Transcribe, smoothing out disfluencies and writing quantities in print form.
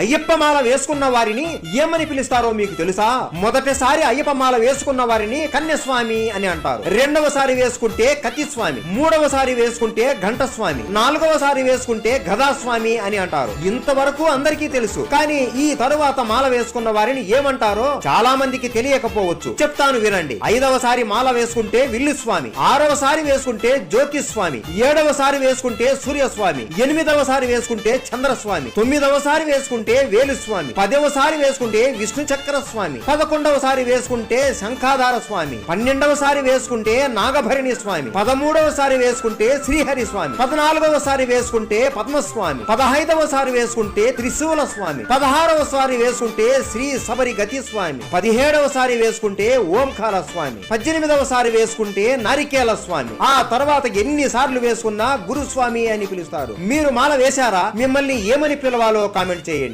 అయ్యప్ప మాల వేసుకున్న వారిని ఏమని పిలుస్తారో మీకు తెలుసా? మొదటిసారి అయ్యప్ప మాల వేసుకున్న వారిని కన్యస్వామి అని అంటారు. రెండవసారి వేసుకుంటే కత్తిస్వామి, మూడవసారి వేసుకుంటే ఘంటస్వామి, నాలుగవసారి వేసుకుంటే గదాస్వామి అని అంటారు. ఇంతవరకు అందరికీ తెలుసు. కానీ ఈ తరువాత మాల వేసుకున్న వారిని ఏమంటారో చాలా మందికి తెలియకపోవచ్చు. చెప్తాను వినండి. 5వసారి మాల వేసుకుంటే విల్లుస్వామి, 6వసారి వేసుకుంటే జ్యోతిస్వామి, 7వసారి వేసుకుంటే సూర్యస్వామి, 8వసారి వేసుకుంటే చంద్రస్వామి, 9వసారి వేసుకుంటే వేలుస్వామి, 10వసారి వేసుకుంటే విష్ణు చక్ర స్వామి, 11వసారి వేసుకుంటే శంఖాధార స్వామి, 12వసారి వేసుకుంటే నాగభరణి స్వామి, 13వసారి వేసుకుంటే శ్రీహరి స్వామి, 14వసారి వేసుకుంటే పద్మస్వామి, 15వసారి వేసుకుంటే త్రిశూల స్వామి, 16వసారి వేసుకుంటే శ్రీ సబరి గతి స్వామి, 17వసారి వేసుకుంటే ఓంకార స్వామి, 18వసారి వేసుకుంటే నారికేల స్వామి. ఆ తర్వాత ఎన్నిసార్లు వేసుకున్నా గురుస్వామి అని పిలుస్తారు. మీరు మాల వేశారా? మిమ్మల్ని ఏమని పిలవాలో కామెంట్ చేయండి.